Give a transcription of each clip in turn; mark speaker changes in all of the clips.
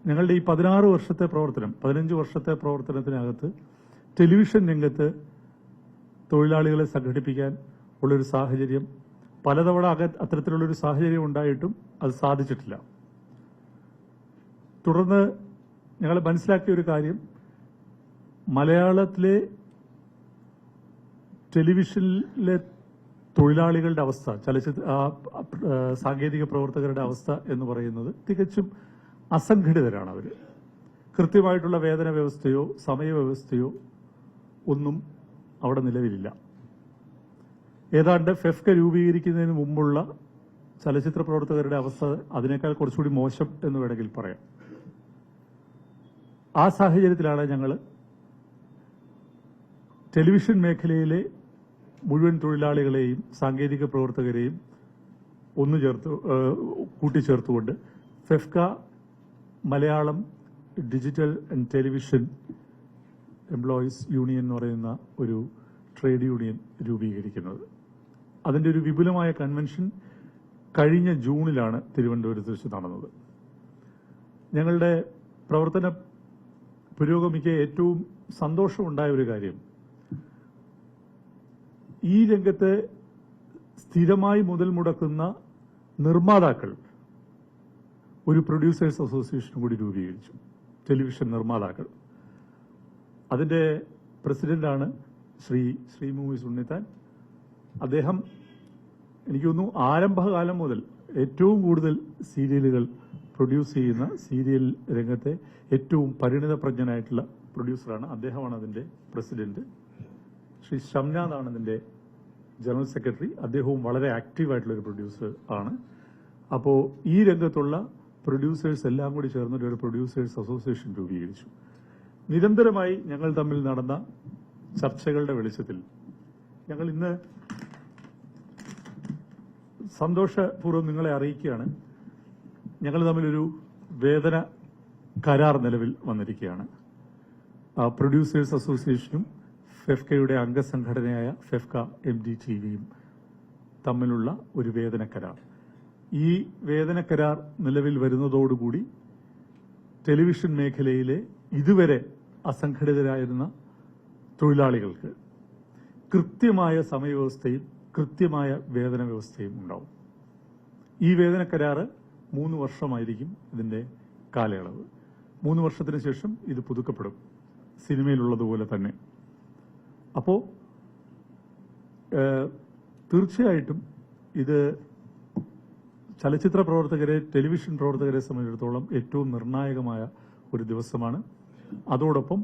Speaker 1: ഞങ്ങളുടെ ഈ 16 വർഷത്തെ പ്രവർത്തനം, 15 വർഷത്തെ പ്രവർത്തനത്തിനകത്ത് ടെലിവിഷൻ രംഗത്ത് തൊഴിലാളികളെ സംഘടിപ്പിക്കാൻ ഉള്ളൊരു സാഹചര്യം പലതവണ അത്തരത്തിലുള്ളൊരു സാഹചര്യം ഉണ്ടായിട്ടും അത് സാധിച്ചിട്ടില്ല. തുടർന്ന് ഞങ്ങൾ മനസ്സിലാക്കിയ ഒരു കാര്യം, മലയാളത്തിലെ ടെലിവിഷനിലെ തൊഴിലാളികളുടെ അവസ്ഥ, സാങ്കേതിക പ്രവർത്തകരുടെ അവസ്ഥ എന്ന് പറയുന്നത് തികച്ചും അസംഘടിതരാണ്. അവർ കൃത്യമായിട്ടുള്ള വേതന വ്യവസ്ഥയോ സമയവ്യവസ്ഥയോ ഒന്നും അവിടെ നിലവിലില്ല. ഏതാണ്ട് ഫെഫ്ക രൂപീകരിക്കുന്നതിന് മുമ്പുള്ള ചലച്ചിത്ര പ്രവർത്തകരുടെ അവസ്ഥ അതിനേക്കാൾ കുറച്ചുകൂടി മോശം എന്ന് വേണമെങ്കിൽ പറയാം. ആ സാഹചര്യത്തിലാണ് ഞങ്ങൾ ടെലിവിഷൻ മേഖലയിലെ മുഴുവൻ തൊഴിലാളികളെയും സാങ്കേതിക പ്രവർത്തകരെയും കൂട്ടിച്ചേർത്തുകൊണ്ട് FEFKA Malayalam digital and television employees union എന്ന് പറയുന്ന ഒരു ട്രേഡ് യൂണിയൻ രൂപീകരിക്കുന്നത്. അതിന്റെ ഒരു വിപുലമായ കൺവെൻഷൻ കഴിഞ്ഞ ജൂണിലാണ് തിരുവനന്തപുരത്ത് വെച്ച് നടന്നത്. ഞങ്ങളുടെ പ്രവർത്തന പുരോഗമിക്ക് ഏറ്റവും സന്തോഷമുണ്ടായ ഒരു കാര്യം, ഈ രംഗത്ത് സ്ഥിരമായി മുതൽ മുടക്കുന്ന നിർമ്മാതാക്കൾ ഒരു പ്രൊഡ്യൂസേഴ്സ് അസോസിയേഷൻ കൂടി രൂപീകരിച്ചു. ടെലിവിഷൻ നിർമ്മാതാക്കൾ. അതിന്റെ പ്രസിഡന്റാണ് ശ്രീ മൂവീസ് ഉണ്ണിത്താൻ. അദ്ദേഹം എനിക്ക് തോന്നുന്നു ആരംഭകാലം മുതൽ ഏറ്റവും കൂടുതൽ സീരിയലുകൾ പ്രൊഡ്യൂസ് ചെയ്യുന്ന സീരിയൽ രംഗത്തെ ഏറ്റവും പരിണിതപ്രജ്ഞനായിട്ടുള്ള പ്രൊഡ്യൂസറാണ്. അദ്ദേഹമാണ് അതിന്റെ പ്രസിഡന്റ്. ശ്രീ ഷംനാഥാണ് അതിന്റെ ജനറൽ സെക്രട്ടറി. അദ്ദേഹവും വളരെ ആക്റ്റീവായിട്ടുള്ള ഒരു പ്രൊഡ്യൂസർ ആണ്. അപ്പോൾ ഈ രംഗത്തുള്ള പ്രൊഡ്യൂസേഴ്സ് എല്ലാം കൂടി ചേർന്നിട്ട് ഒരു പ്രൊഡ്യൂസേഴ്സ് അസോസിയേഷൻ രൂപീകരിച്ചു. നിരന്തരമായി ഞങ്ങൾ തമ്മിൽ നടന്ന ചർച്ചകളുടെ വെളിച്ചത്തിൽ ഞങ്ങൾ ഇന്ന് സന്തോഷപൂർവ്വം നിങ്ങളെ അറിയിക്കുകയാണ്, ഞങ്ങൾ തമ്മിലൊരു വേതന കരാർ നിലവിൽ വന്നിരിക്കുകയാണ്. പ്രൊഡ്യൂസേഴ്സ് അസോസിയേഷനും ഫെഫ്കയുടെ അംഗസംഘടനയായ ഫെഫ്ക MDTVയും തമ്മിലുള്ള ഒരു വേതന കരാർ. ഈ വേതന കരാർ നിലവിൽ വരുന്നതോടുകൂടി ടെലിവിഷൻ മേഖലയിലെ ഇതുവരെ അസംഘടിതരായിരുന്ന തൊഴിലാളികൾക്ക് കൃത്യമായ സമയവ്യവസ്ഥയും കൃത്യമായ വേതന വ്യവസ്ഥയും ഉണ്ടാവും. ഈ വേതന കരാറ് 3 വർഷമായിരിക്കും ഇതിന്റെ കാലയളവ്. 3 വർഷത്തിന് ശേഷം ഇത് പുതുക്കപ്പെടും, സിനിമയിലുള്ളതുപോലെ തന്നെ. അപ്പോ തീർച്ചയായിട്ടും ഇത് ചലച്ചിത്ര പ്രവർത്തകരെ, ടെലിവിഷൻ പ്രവർത്തകരെ സംബന്ധിച്ചിടത്തോളം ഏറ്റവും നിർണായകമായ ഒരു ദിവസമാണ്. അതോടൊപ്പം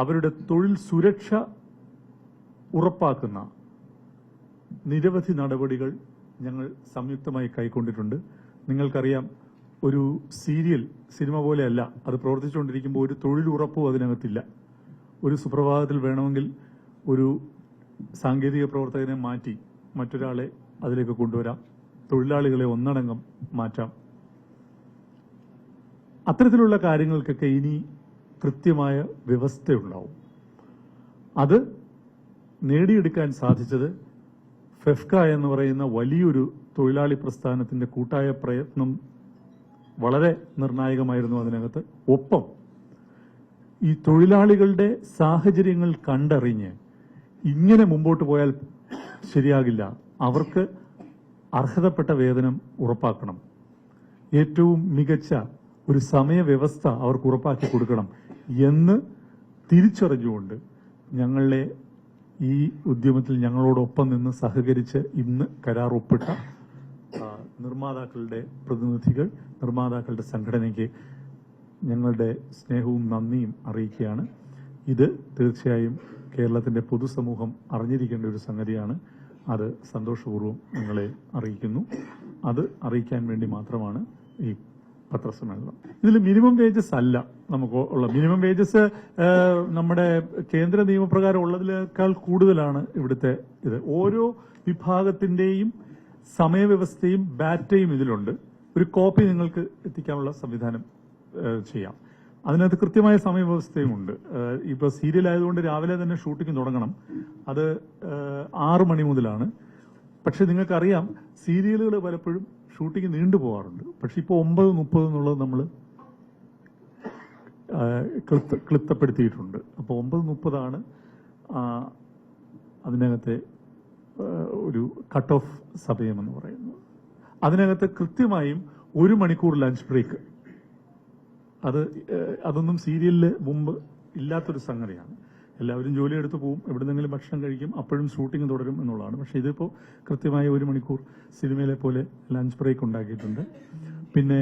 Speaker 1: അവരുടെ തൊഴിൽ സുരക്ഷ ഉറപ്പാക്കുന്ന നിരവധി നടപടികൾ ഞങ്ങൾ സംയുക്തമായി കൈക്കൊണ്ടിട്ടുണ്ട്. നിങ്ങൾക്കറിയാം, ഒരു സീരിയൽ സിനിമ പോലെയല്ല. അത് പ്രവർത്തിച്ചുകൊണ്ടിരിക്കുമ്പോൾ ഒരു തൊഴിലുറപ്പും അതിനകത്തില്ല. ഒരു സുപ്രഭാതത്തിൽ വേണമെങ്കിൽ ഒരു സാങ്കേതിക പ്രവർത്തകനെ മാറ്റി മറ്റൊരാളെ അതിലേക്ക് കൊണ്ടുവരാം, തൊഴിലാളികളെ ഒന്നടങ്കം മാറ്റാം. അത്തരത്തിലുള്ള കാര്യങ്ങൾക്കൊക്കെ ഇനി കൃത്യമായ വ്യവസ്ഥയുണ്ടാവും. അത് നേടിയെടുക്കാൻ സാധിച്ചത് ഫെഫ്ക എന്ന് പറയുന്ന വലിയൊരു തൊഴിലാളി പ്രസ്ഥാനത്തിന്റെ കൂട്ടായ പ്രയത്നം വളരെ നിർണായകമായിരുന്നു അതിനകത്ത്. ഒപ്പം ഈ തൊഴിലാളികളുടെ സാഹചര്യങ്ങൾ കണ്ടറിഞ്ഞ് ഇങ്ങനെ മുമ്പോട്ട് പോയാൽ ശരിയാകില്ല, അവർക്ക് അർഹതപ്പെട്ട വേതനം ഉറപ്പാക്കണം, ഏറ്റവും മികച്ച ഒരു സമയവ്യവസ്ഥ അവർക്ക് ഉറപ്പാക്കി കൊടുക്കണം എന്ന് തിരിച്ചറിഞ്ഞുകൊണ്ട് ഞങ്ങളുടെ ഈ ഉദ്യമത്തിൽ ഞങ്ങളോടൊപ്പം നിന്ന് സഹകരിച്ച് ഇന്ന് കരാർ ഒപ്പിട്ട നിർമ്മാതാക്കളുടെ പ്രതിനിധികൾ, നിർമ്മാതാക്കളുടെ സംഘടനയ്ക്ക് ഞങ്ങളുടെ സ്നേഹവും നന്ദിയും അറിയിക്കുകയാണ്. ഇത് തീർച്ചയായും കേരളത്തിന്റെ പൊതുസമൂഹം അറിഞ്ഞിരിക്കേണ്ട ഒരു സംഗതിയാണ്. അത് സന്തോഷപൂർവ്വം നിങ്ങളെ അറിയിക്കുന്നു. അത് അറിയിക്കാൻ വേണ്ടി മാത്രമാണ് ഈ പത്രസമ്മേളനം. ഇതിൽ മിനിമം വേജസ് അല്ല നമുക്ക് ഉള്ള. മിനിമം വേജസ് നമ്മുടെ കേന്ദ്ര നിയമപ്രകാരം ഉള്ളതിനേക്കാൾ കൂടുതലാണ് ഇവിടുത്തെ ഇത്. ഓരോ വിഭാഗത്തിന്റെയും സമയവ്യവസ്ഥയും ബാറ്റയും ഇതിലുണ്ട്. ഒരു കോപ്പി നിങ്ങൾക്ക് എത്തിക്കാനുള്ള സംവിധാനം ചെയ്യാം. അതിനകത്ത് കൃത്യമായ സമയവ്യവസ്ഥയും ഉണ്ട്. ഇപ്പൊ സീരിയൽ ആയതുകൊണ്ട് രാവിലെ തന്നെ ഷൂട്ടിംഗ് തുടങ്ങണം. അത് 6 മണി മുതലാണ്. പക്ഷെ നിങ്ങൾക്കറിയാം, സീരിയലുകൾ പലപ്പോഴും ഷൂട്ടിംഗ് നീണ്ടുപോകാറുണ്ട്. പക്ഷെ ഇപ്പോൾ 9:30 എന്നുള്ളത് നമ്മൾ ക്ലിപ്തപ്പെടുത്തിയിട്ടുണ്ട്. അപ്പോൾ 9:30 അതിനകത്തെ ഒരു കട്ട് ഓഫ് സമയമെന്ന് പറയുന്നത്. അതിനകത്ത് കൃത്യമായും 1 മണിക്കൂർ ലഞ്ച് ബ്രേക്ക്, അതൊന്നും സീരിയലിൽ മുമ്പ് ഇല്ലാത്തൊരു സംഗതിയാണ്. എല്ലാവരും ജോലിയെടുത്ത് പോവും, എവിടെന്നെങ്കിലും ഭക്ഷണം കഴിക്കും, അപ്പോഴും ഷൂട്ടിംഗ് തുടരും എന്നുള്ളതാണ്. പക്ഷേ ഇതിപ്പോൾ കൃത്യമായ 1 മണിക്കൂർ സിനിമയിലെ പോലെ ലഞ്ച് ബ്രേക്ക് ഉണ്ടാക്കിയിട്ടുണ്ട്. പിന്നെ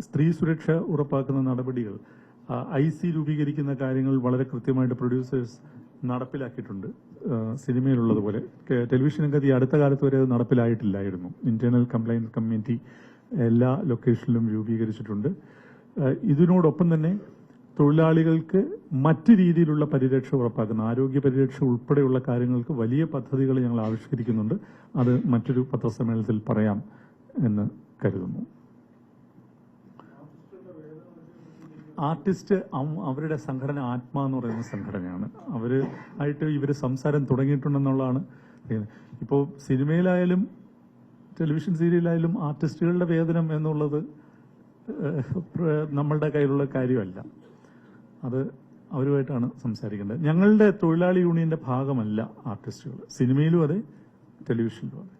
Speaker 1: സ്ത്രീ സുരക്ഷ ഉറപ്പാക്കുന്ന നടപടികൾ, IC രൂപീകരിക്കുന്ന കാര്യങ്ങൾ വളരെ കൃത്യമായിട്ട് പ്രൊഡ്യൂസേഴ്സ് നടപ്പിലാക്കിയിട്ടുണ്ട്. സിനിമയിലുള്ളതുപോലെ ടെലിവിഷനൊക്കെ ഈ അടുത്ത കാലത്ത് വരെ അത് നടപ്പിലായിട്ടില്ലായിരുന്നു. ഇന്റേണൽ കംപ്ലൈന്റ് കമ്മിറ്റി എല്ലാ ലൊക്കേഷനിലും രൂപീകരിച്ചിട്ടുണ്ട്. ഇതിനോടൊപ്പം തന്നെ തൊഴിലാളികൾക്ക് മറ്റ് രീതിയിലുള്ള പരിരക്ഷ ഉറപ്പാക്കുന്ന ആരോഗ്യ പരിരക്ഷ ഉൾപ്പെടെയുള്ള കാര്യങ്ങൾക്ക് വലിയ പദ്ധതികൾ ഞങ്ങൾ ആവിഷ്കരിക്കുന്നുണ്ട്. അത് മറ്റൊരു പത്രസമ്മേളനത്തിൽ പറയാം എന്ന് കരുതുന്നു. ആർട്ടിസ്റ്റ് അവരുടെ സംഘടന ആത്മ എന്ന് പറയുന്ന സംഘടനയാണ്. ഇവര് സംസാരം തുടങ്ങിയിട്ടുണ്ടെന്നുള്ളതാണ്. ഇപ്പോൾ സിനിമയിലായാലും ടെലിവിഷൻ സീരിയലായാലും ആർട്ടിസ്റ്റുകളുടെ വേതനം എന്നുള്ളത് നമ്മളുടെ കയ്യിലുള്ള കാര്യമല്ല. അത് അവരുമായിട്ടാണ് സംസാരിക്കേണ്ടത്. ഞങ്ങളുടെ തൊഴിലാളി യൂണിയന്റെ ഭാഗമല്ല ആർട്ടിസ്റ്റുകൾ. സിനിമയിലും അതെ, ടെലിവിഷനിലും അതെ.